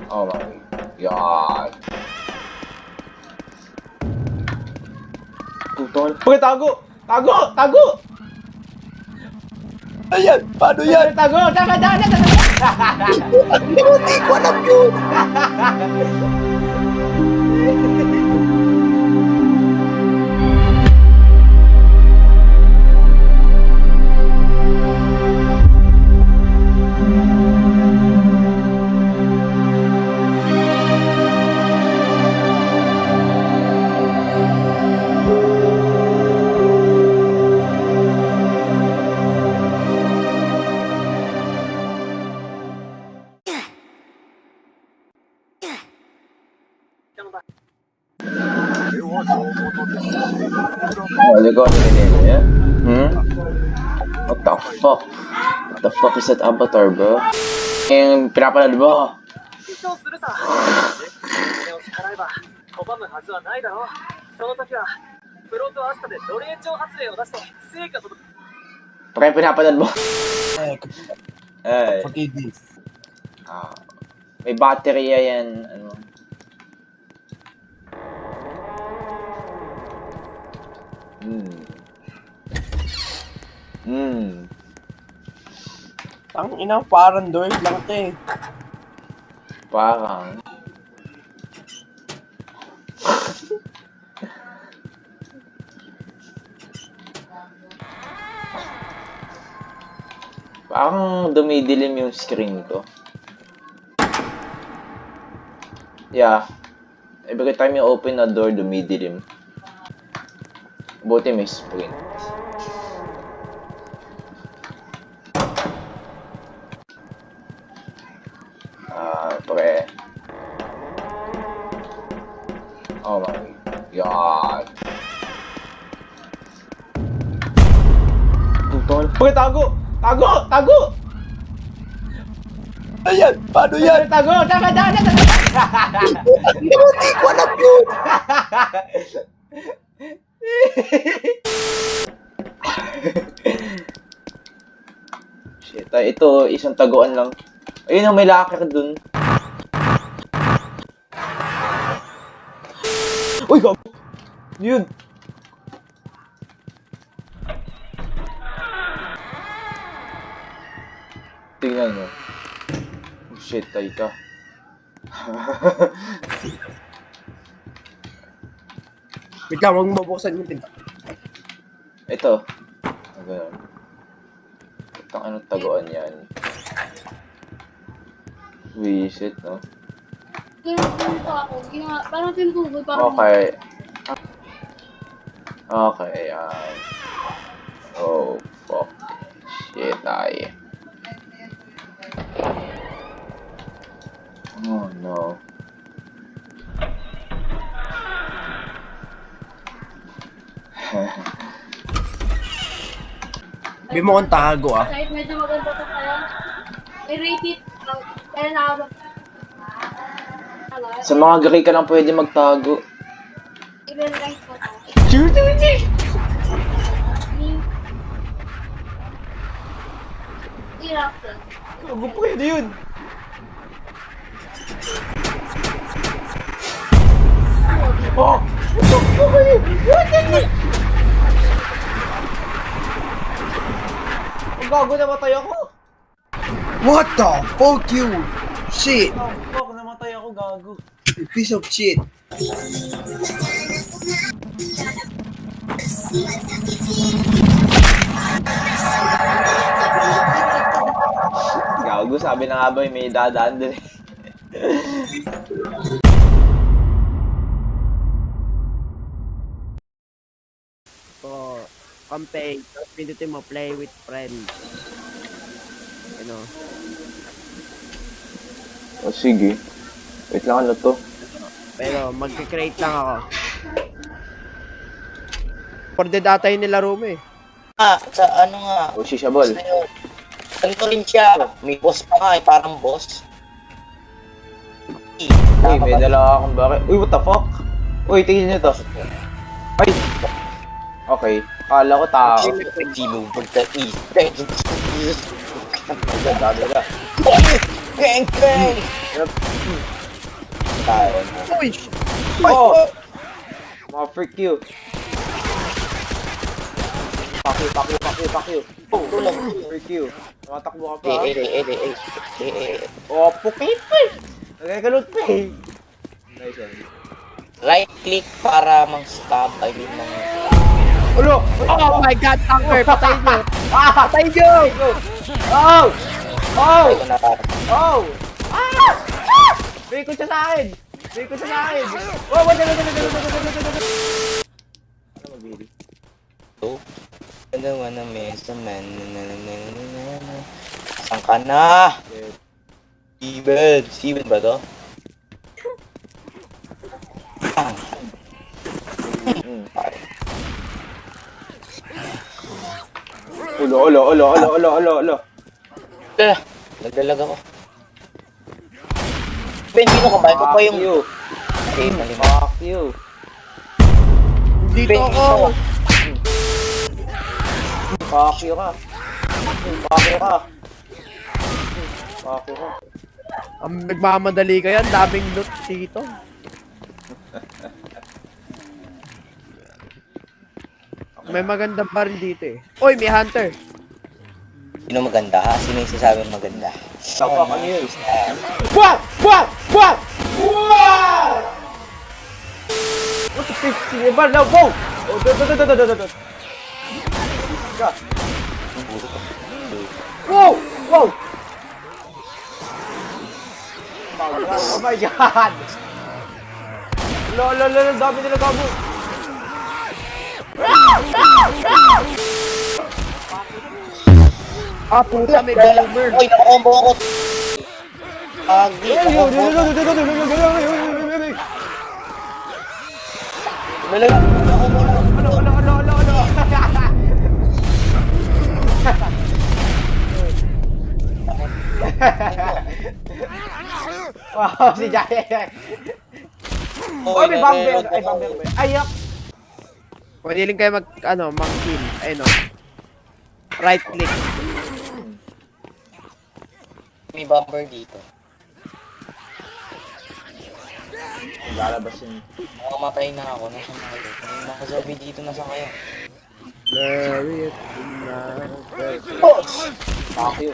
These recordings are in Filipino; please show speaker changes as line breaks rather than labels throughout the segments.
Oh my God. Putol. Uy, tago! Tago! Tago!
Ayan! Paano yan?
Tago! Dahan!
Hindi ko alam yun!
Oh, look at me, yeah? What the fuck? What the fuck is that avatar, bro? Yung pinapanood mo?
緊張するさ胸を逆らえば拒むはずはないだろうその時はフロントアスタで奴隷挑発令を出して成果と
Baka yung pinapanood mo? Ay.
Forgive this.
May baterya yan. Ano?
Ang ina, parang doors lang ito eh.
Parang. Parang dumidilim yung screen ko. Yeah. Every time you open a door, dumidilim. Buti may sprint. Pre. Oh my God. Putol. Uy, tago! Tago! Tago!
Ayan! Paano yan?
Tago! Dahan!
Hindi ko alam yun!
Shit, ito, isang taguan lang. Ayun ang may locker dun. Uy, gago! Yun! Tingnan mo. Oh, shit, tayo ka.
Wait lang, huwag mabuksan yung pinto.
Ito. Ganun. Itang anong taguan yan. Visit, no?
Ganun pa ako. Parang tinutugod. Parang
Okay. Okay, oh, fuck. Shit, ay. Oh, no.
Sabi mo kung tago ah.
kahit medyo maganda to kaya, i-rate it 10 out of
Sa mga gray ka lang pwede magtago.
i-rank ko to. I-rank
Gago, pwede yun. Oh! Ang gago, namatay ako.
What the fuck you? Shit!
Oh, fuck, namatay ako, gago.
Piece of shit.
Gago, sabi na nga ba may dadaan din eh.
So, campaign, tapos pindutin mo, play with friends. Ano?
Oh, sige. Wait lang, ano to?
Pero, mag-create lang ako. For the data yung nilaro mo eh.
Sa ano nga,
Oh, shishabol.
ganito rin siya. May boss pa nga eh, parang boss.
Uy, may dala akong bakit. Uy, what the fuck? Uy, tingin nyo to. Ay! Okay, akala ko tao.
Sino pagka-i?
Dami na.
Bang! Bang! tayo.
Uy!
Oh! Mga freak you. Fuck you.
Oh, tulong.
Freak you. Tumatakbo ka pa.
Oh,
Oh, pukit pa eh. Nagkagalot pa eh. Nice one.
right click para mang-stab. I mean, mang...
Ulo!
Oh my God, Tanker! Patayin nyo!
Ah!
Patayin nyo!
Oh! Oh!
Ito na para.
Oh! Ah! Ah! Biko siya sa akin! Oh, wala! Ano mabili?
So, dalawa na mesa man. Saan ka na? Steven ba to?
Ulo.
Naglalag ako. Ben, sino ka ba? Ito pa yung...
you.
Okay, mali mo.
Fuck you.
Dito ako!
Fuck you ka.
Ang nagmamadali kayo, ang daming loot dito. May magandang baril dito eh. Uy, may hunter!
Sino maganda ha? Sino yung sasabing maganda?
Fuck, ano yun? What? What the fuck? Sige ba? No, go! Oh, do. Ka. Wow! Oh my God! Lolo, dami nila gago.
Ah, puta, may boomer!
Uy, nakombo ako! Agi, nakombo ako!
Wow, si Jaya. Oh, may bumper. Ay, bumper. Ayak.
Pwede lang kayo mag-kill. Ayun o. Right click.
May bumper dito.
Lalabas yun.
Makamatay na ako. Nasaan na kayo? May mga zombie dito. Nasaan kayo?
Larry,
Fuck you.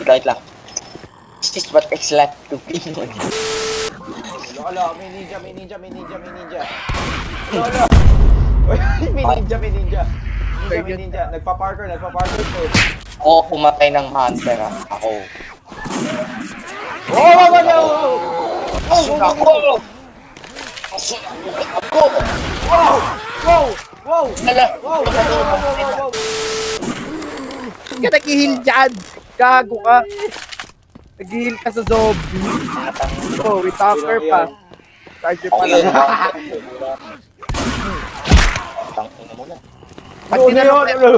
Kahit lang. This is what it's like to be one.
Lolo, may ninja. Lolo. May ninja. Nagpa-parker ko.
Ako pumatay ng hunter ha. Ako. Asun ako!
Wow!
Hala!
Ba't ka nag-heal dyan? Gago ka! Nag-heal ka sa zombie. Oh, with Tanker pa. Charger
Ako
pa
yun.
lang.
Tangina mo na.
Ba't tinanong na?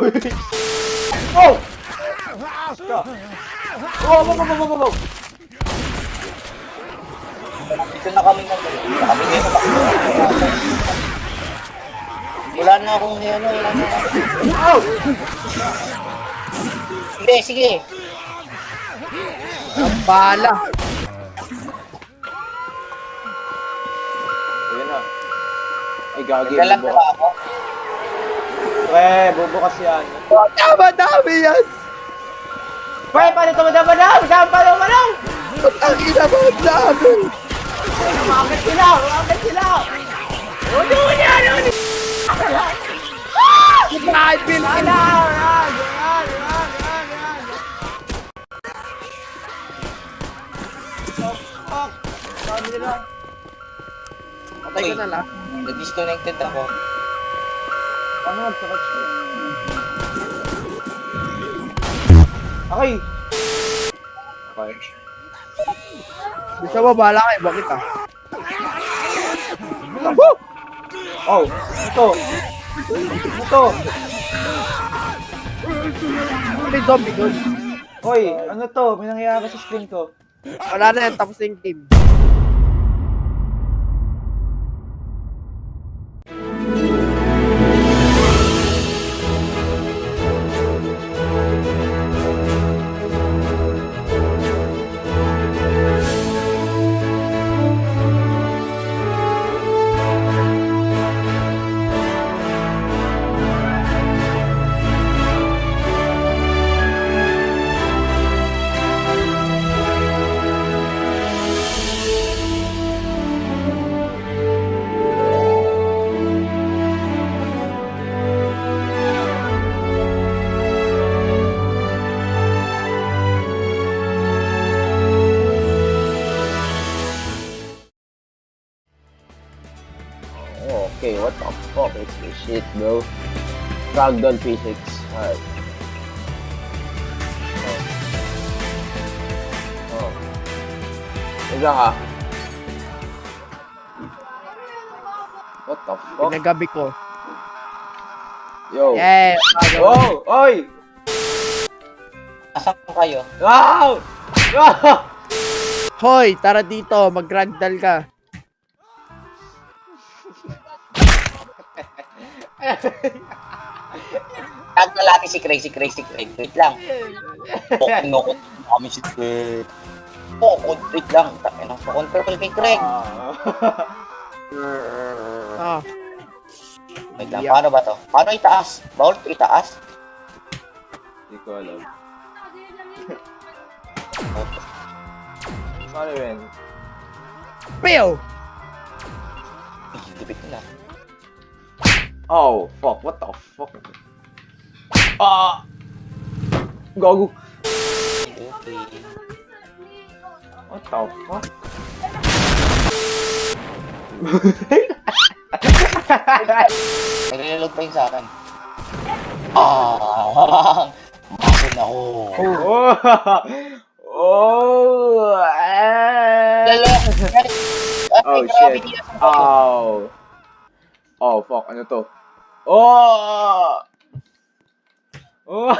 Dito na kami na. Kami dito. Wala na akong ano. Wala na ako. Sige.
Ang bala.
Ayun na. Ay, gagi.
Naglalag na ba ako?
Bubukas yan.
Dami yan!
Paano ito madamadaw?
Ang ina mo, ang dami!
Umakit sila!
Bakit bilhin?
Dami nila.
Patay ko na lang.
Nag-disconnected ako.
Ano nagsakat siya? Okay.
Gusto mo, bahala kayo. Bakit ah?
Oh, ito.
May zombie doon.
Hoy, ano to? May nangyayari sa screen ko.
Wala na yan, tapos yung team.
Physics is shit, bro. Ragdoll physics. Alright. Oh. Isa ka. What the fuck?
Pinagabi ko.
Yo.
Yeah!
Oh! Oy!
Asan kayo?
Wow! Wow!
Hoy, tara dito, mag-ragdoll ka.
Ragdoll natin si Craig. Wait lang. Kinukot kami si Craig. Wait lang. Takay ng control kay Craig.
Ah,
Wait lang, paano ba to? Paano itaas? Bawal itaas?
Hindi ko alam. Paano yun?
Pew!
Dipit nila.
Oh, fuck. What the fuck? Ah! Gago.
Okay.
What the fuck?
Nagre-reload pa yun sa akin. Ah! Masin ako.
Oh! Oh!
Lalo!
Oh, shit. Oh! Oh, fuck. Ano to? Oh! Oh!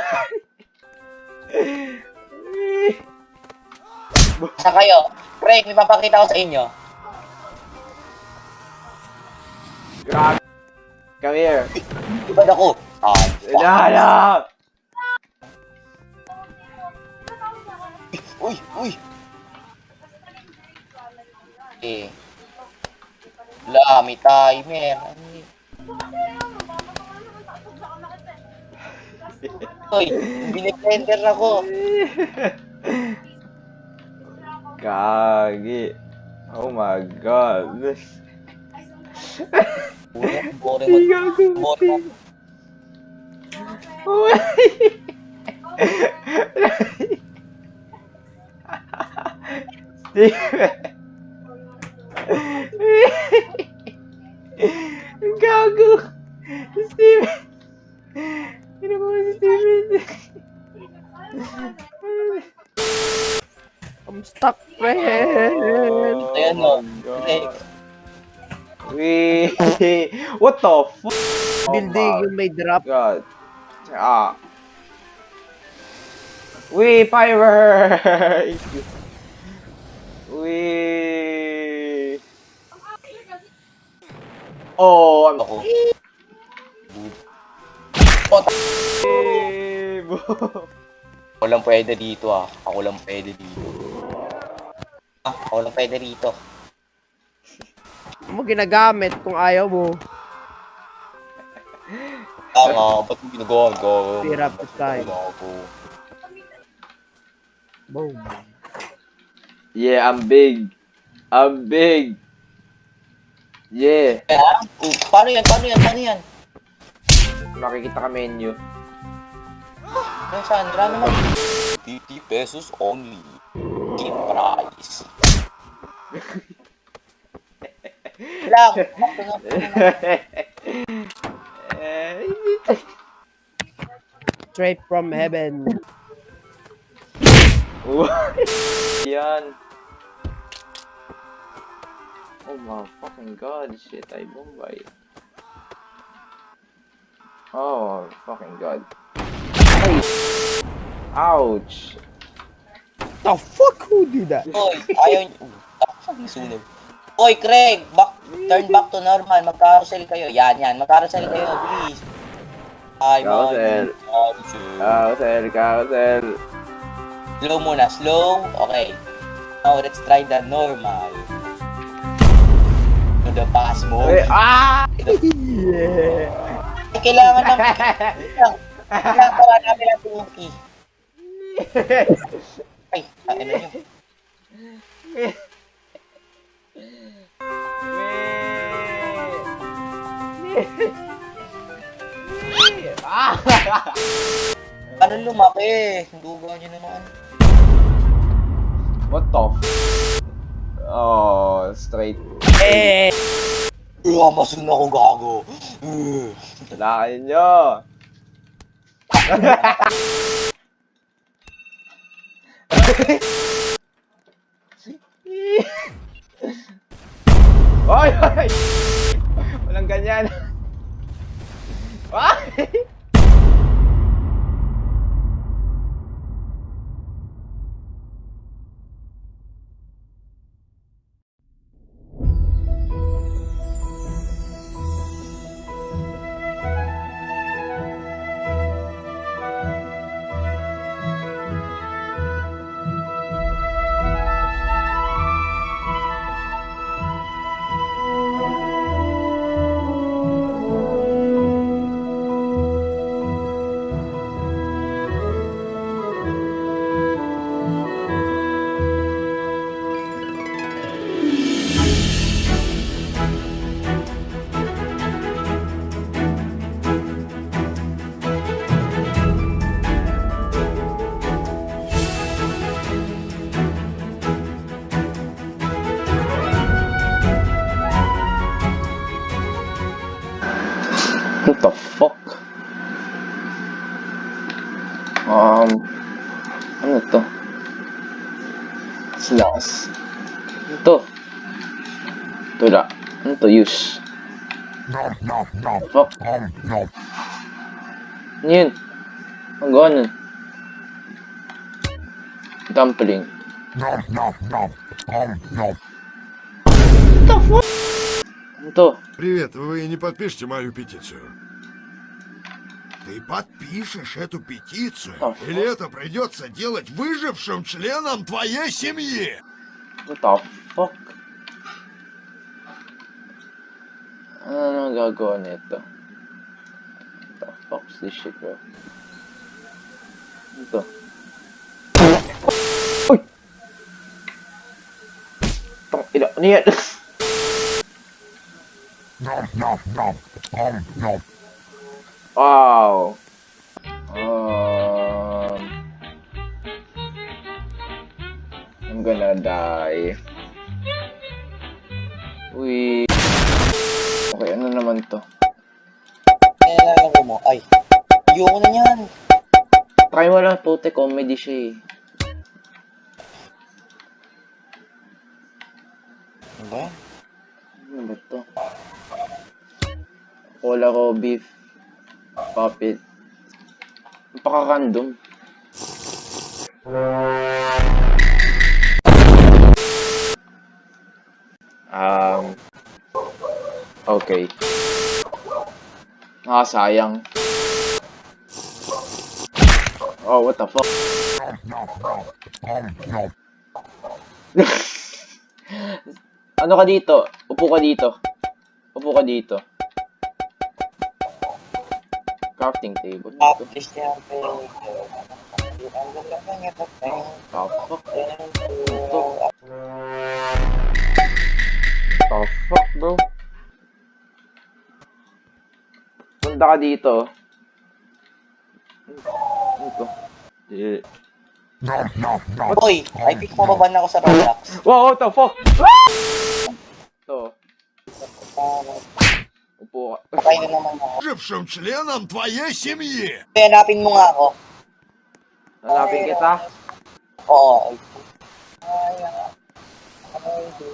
Sa kayo? Craig, may papakita ko sa inyo.
Grabe. Come here.
Ibad ako. Ah, fuck.
Nala!
Uy! Eh. Wala, may timer. Uy, binigtender ako.
Gagi. Oh my god.
Boring.
Gago! Steven! Ano mo si Steven?
I'm stuck, friend!
Ayan o.
Wait! What the fuck?
Building
Oh
yung may drop.
my god. Ah. Wait, Pyre! Wait! Oh, I'm
Ako. Ako lang pwede dito ah. Ako lang pwede dito. Ako lang pwede dito.
Ano mo ginagamit kung ayaw mo?
Tama, ba't mo ginagawa ko?
Fear up the sky. Boom.
Yeah, I'm big. I'm big. Yeah.
Paano yan?
Makikita ka menu.
Ano saan? Wala naman. 50 pesos only. Cheap price. Lang.
Straight from heaven.
Yan. Oh my fucking god, shit, ay Bombay. Oh fucking god. Ay! Ouch!
The fuck who did that?
Oy, ayaw niyo. Sunog. Oy, Craig, turn back to normal. Mag-carousel kayo. Yan. Mag-carousel kayo, please. Ay,
Carousel. Carousel.
Slow muna, slow. Okay. Now, let's try the normal. To the pass mo.
Ay, ah!
Yeah.
Kailangan ng... Kailangan para namin ang pinky. Ay, ano nyo? Ano lumaki? Duga nyo naman.
What the f? Oh, straight.
Eh.
Amason ako gago.
Salakin nyo. Oy! Oy! Walang ganyan. Ay! What the fuck? Ano to? Slash. Ano to? Tula. Ano to? Use. Fuck. Ano yun? Ang gano'n. Dumpling. What the fuck? Ano to?
Привет, вы не подпишете мою петицию? Ты подпишешь эту петицию? Или это придется делать выжившим членам твоей семьи?
What the fuck? Ano nang gagawa nito? What the fuck is this shit, bro? Ano to? Uy! Tang ina, ano yan? Wow! I'm gonna die. Uy. Okay, ano naman to?
Kailangan mo. Ay. Ayoko na yan.
Try mo lang, puti, comedy siya eh.
Ano ba yan?
Ano ba to? Cola ko, beef, puppet. Napaka-random. Okay. Sayang. Oh, what the fuck? Ano ka dito? Upo ka dito. Upo ka dito. Crafting table. Ito.
Tapos yan.
Oh, fuck. Ito. Oh, fuck, bro. Punta ka dito. Ito.
Uy, ay pick mo ba na ako sa Roblox?
Wow, what the fuck? Ito. Upo ka.
Patay na naman ako.
Выжившим членам твоей семьи!
Hanapin mo nga ako.
Hanapin kita.
Oo.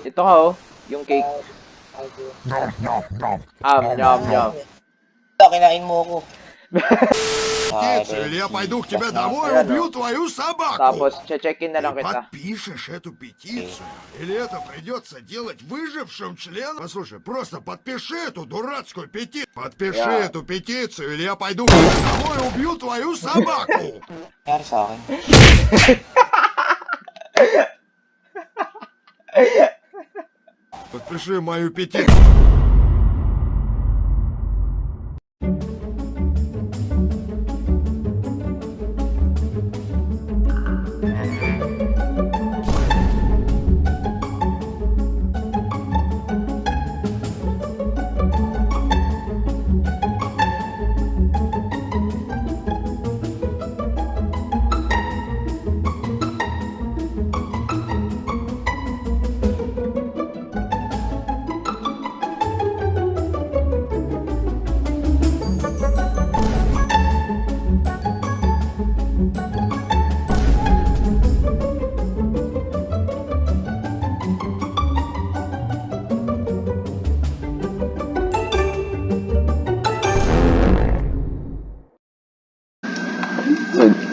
Ito ka oh. Yung cake. Yum, yum.
Kinain mo ako.
Петицию, или я пойду к тебе домой и убью твою собаку!
Tapos, check-in na lang
Ты
kita.
подпишешь эту петицию? Или это придется делать выжившим членам? Послушай, просто подпиши эту дурацкую петицию. Подпиши эту петицию, или я пойду к тебе домой и убью твою собаку!
Nangyari sa akin.
Подпиши мою петицию.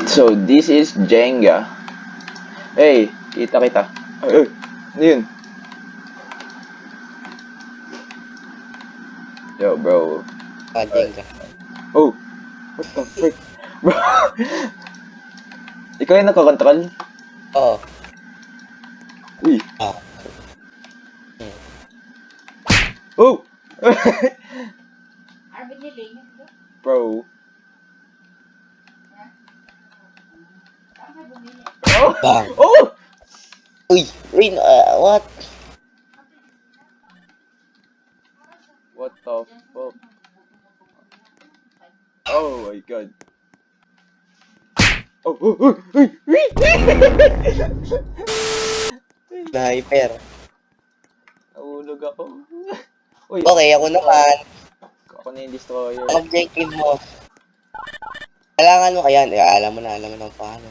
So, this is Jenga. Hey, kita kita. Ay, ano yun? Yo, bro.
Pading ka.
Oh, what the frick? Bro, ikaw yung nakakontrol?
Oo.
Uy.
Ah.
Oh!
Arvin niling.
Bro.
Saan ka bumili?
Oh!
Bang.
Oh!
Uy, what?
What the fuck? Oh my god. Oh, oh, oh, uy, uy!
Sniper.
Nahulog ako. Uy,
Okay, ako naman.
ako na yung destroyer.
Objective mo. Kailangan mo kaya. Alam mo na paano.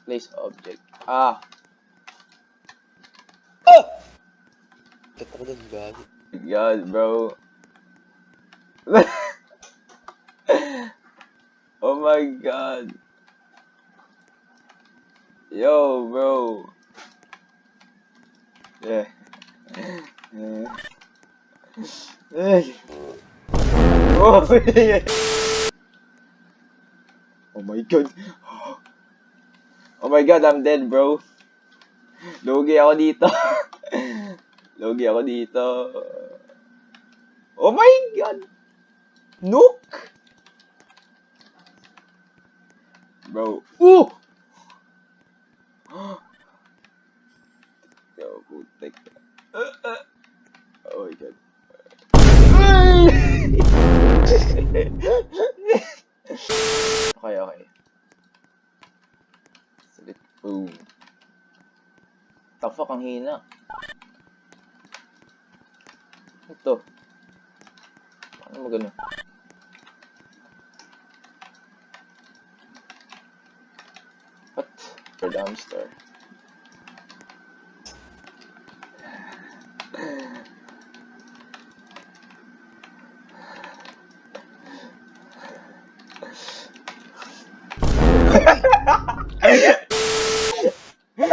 Place object. Ah!
Ah! Totoo doon, gago.
God, bro. Oh my god. Yo, bro. Yeah. Oh, yeah. Oh my god. Oh my god, I'm dead, bro. Lugi ako dito. Lugi ako dito. Oh my god. Nuke. Bro. Ooh! Yo, putik. Oh my god. Okay, okay. Salit. Boom. The fuck, ang hina. Ito. Paano mo gano'n? What? For dumpster.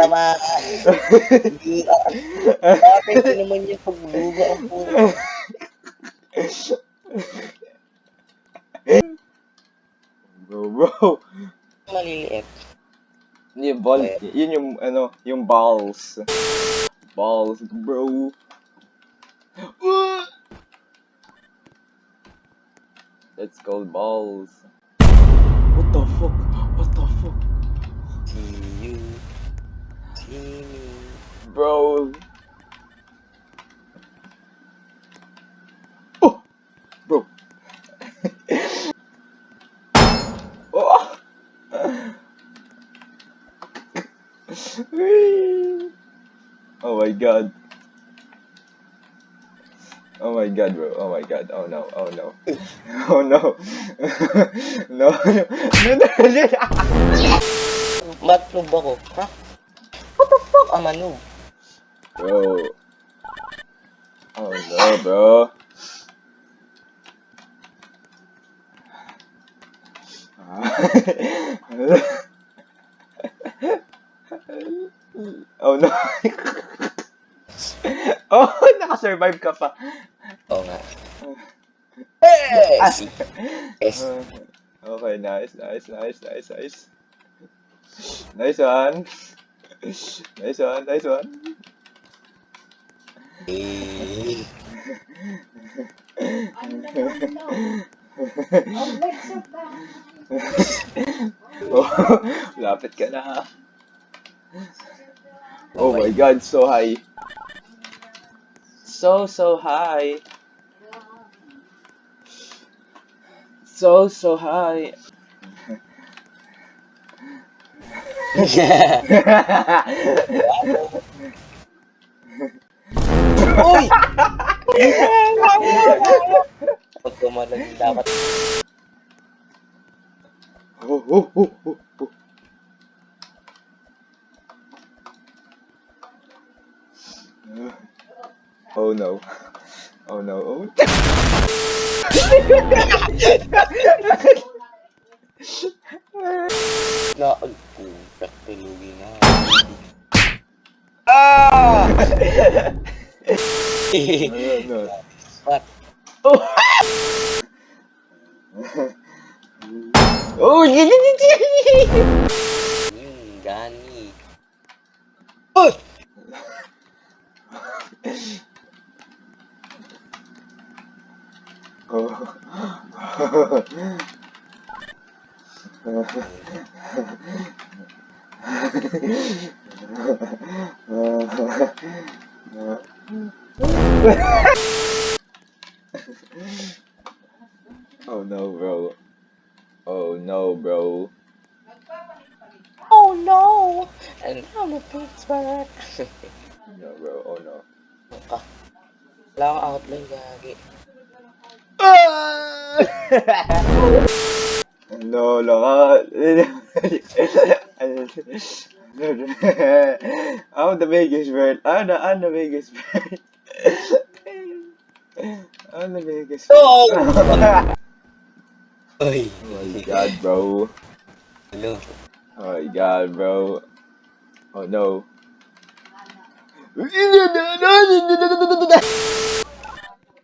Tama. Hindi ka. Bakit ko naman yung pagbuga ang puno?
Bro.
Maliliit.
Yung ball, yun yung, ano, yung balls. Balls, bro. Let's go balls. What the fuck? What the fuck?
See you. See me.
Bro. Oh! Bro. Oh! Oh my god. Oh my god, bro. Oh my god. Oh no. Oh no. Oh no. No. No.
Matlog ako. Ha? What the fuck? Amanog.
Bro. Oh no, bro. Oh no. Oh, naka-survive ka pa.
Oo nga. Yes! Yes.
Okay, nice. Nice one. Nice one.
Eh.
Oh, lapit ka na. Oh my god, so high. So high. So high.
Uy! Pag tumalag dapat.
Oh. Oh no. Oh no. Oh.
Na, putak, tilugi na. Ah!
No.
What?
Oh,
Gani. Oh!
Oh no, bro. Oh no, bro.
Oh no! And I'm a Pittsburgh.
No, bro. Oh no.
Wala akong outline, gagi.
No, laka. I'm the biggest bird. I'm the biggest bird. I'm the biggest bird.
No! Uy.
Oh my god, bro.
Hello.
Oh my god, bro. Oh no.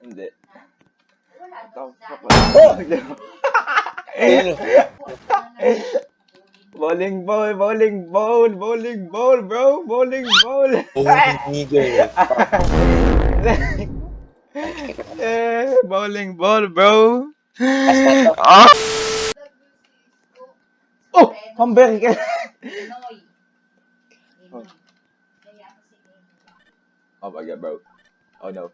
Hindi. Bowling ball, bowling ball, bowling ball, bro, bowling ball.
Oh, nigger.
Bowling ball, bro.
Basta to.
Ah! Oh, hamburger. Oh my god, bro. Oh no.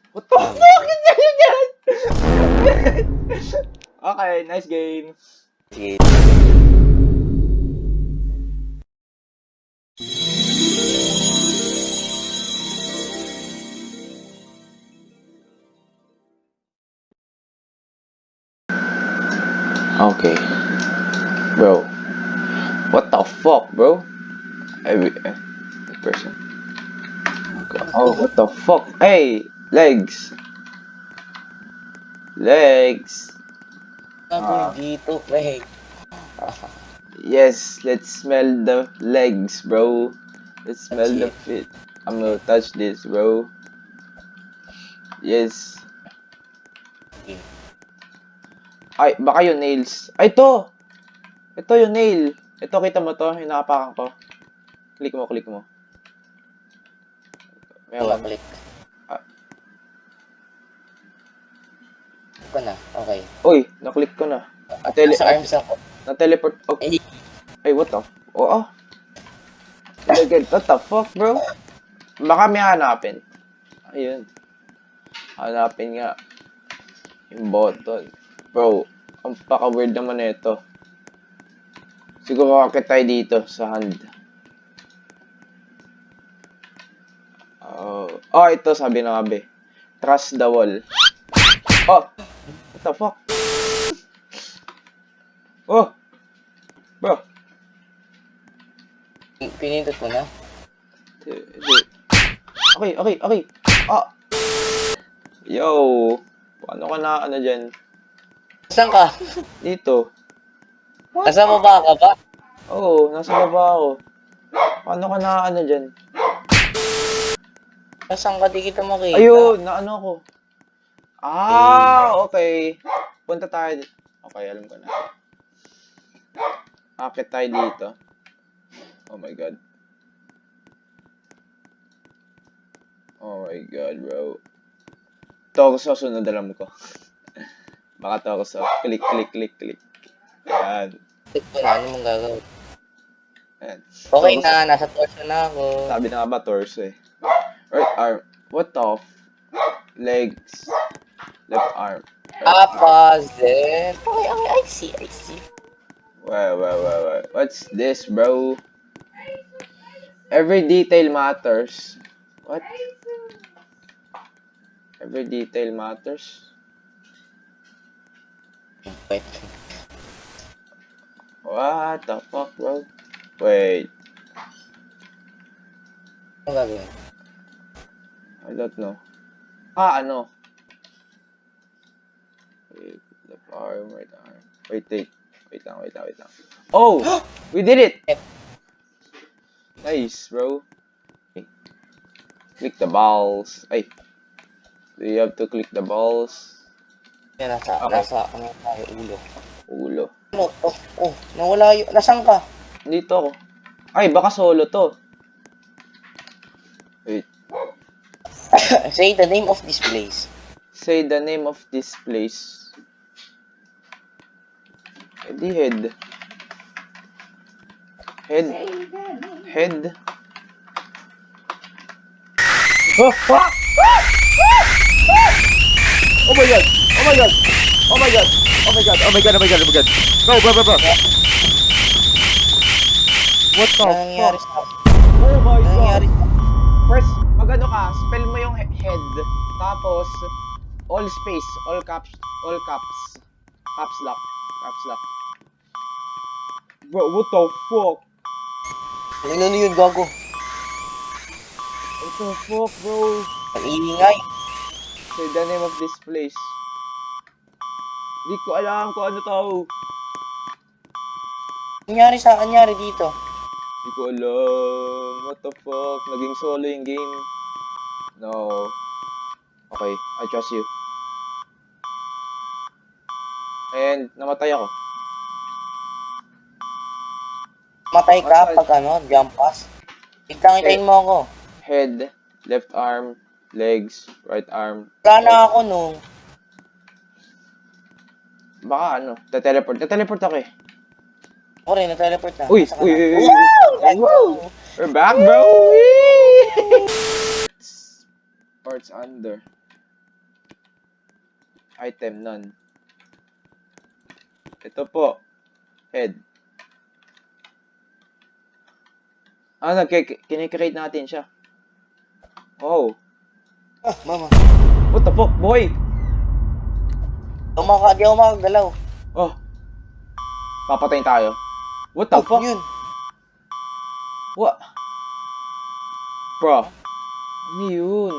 What the fuck is that? Okay, nice game.
Sige.
Okay. Bro. What the fuck, bro? Every person. Oh, what the fuck? Hey, legs. Legs.
Gagawin dito, pre.
Yes, let's smell the legs, bro. Let's smell the
it.
feet. I'm gonna touch this, bro. Yes.
Okay.
Ay, baka yung nails. Ay, ito! Ito yung nail. Ito, kita mo to? Yung nakapakan ko. Click mo, click mo. Meron.
Click.
Ah.
Ko na. Okay.
Uy, na-click ko na.
Sa arms ako.
Na-teleport. Okay. Ay, what the? Oo. What the fuck, bro? Baka may hanapin. Ayun. Hanapin nga. Yung button. Bro, ang paka-weird naman ito. Siguro kakit tayo dito sa hand. Oh, ito sabi ng abe. Trust the wall. Oh! What the fuck? Oh! Bro!
Pinindot mo na?
Okay. Ah! Yo! Paano ka na, ano dyan?
Saan ka?
Dito.
Nasa baba ka ba?
Oo, nasa baba ako. Paano ka na, ano dyan?
Saan ka? Di kita makita.
Ayun, na ano ako. Ah, okay. Punta tayo dito. Okay, alam ko na. Akit tayo dito. Oh my god. Oh my god, bro. Torso, sunod alam ko. Baka torso. Click. Ayan.
Click mo na. Ano mong gagawin?
Ayan.
Okay
Torso.
na. Nasa torso na ako.
Sabi na nga ba torso eh. Right arm. What the legs. Left arm.
Opposite. Okay, I see.
Well. What's this, bro? Every detail matters. What? Every detail matters?
Wait.
What the fuck, bro? Wait.
Ano gagawin?
I don't know. Ah, ano? Wait, Arm, right arm. Wait, wait lang. Oh! We did it! Nice, bro. Okay. Click the balls. Ay. We have to click the balls.
Yan, nasa,
Okay.
ano tayo, ulo.
Ulo.
Ano to? Oh, nawala yun. Nasaan ka?
Dito ako. Ay, baka solo to. Wait.
Say the name of this place.
Say the name of this place. Di head. Head. Head. Oh! Ah!
Oh my god! Oh my god! Oh my god! Oh my god! Oh my god! Oh my god! Oh my god! Bro! What the
Ano nangyari
fuck?
sa...
Oh my
Ano nangyari
god!
sa...
First, magano ka, spell mo yung head. Tapos, all space, all caps. Caps lock. Bro, what the fuck?
Ano yun, gago?
What the fuck, bro?
Ang ingay.
Say the name of this place. Di ko alam kung ano to.
Anyari dito.
Di ko alam. What the fuck? Naging solo yung game. No. Okay, I trust you. And, namatay ako.
Matay ka pag ano, jump pass. Kitang-kitain mo ako.
Head, left arm, legs, right arm.
Wala na ako nung.
Baka ano, teleport ako eh.
Ako rin, na-teleport na.
Uy,
Nasa ka
uy,
na.
uy, uy.
Wow! Let's
Woo!
go!
We're back, bro! Whee! Parts under. Item, none. Ito po. Head. Kine-create natin siya. Oh.
Ah, mama.
What the fuck, boy?
Di ako makagalaw.
Oh. Papatayin tayo. What the fuck?
Yun.
What? Bro. Ano yun?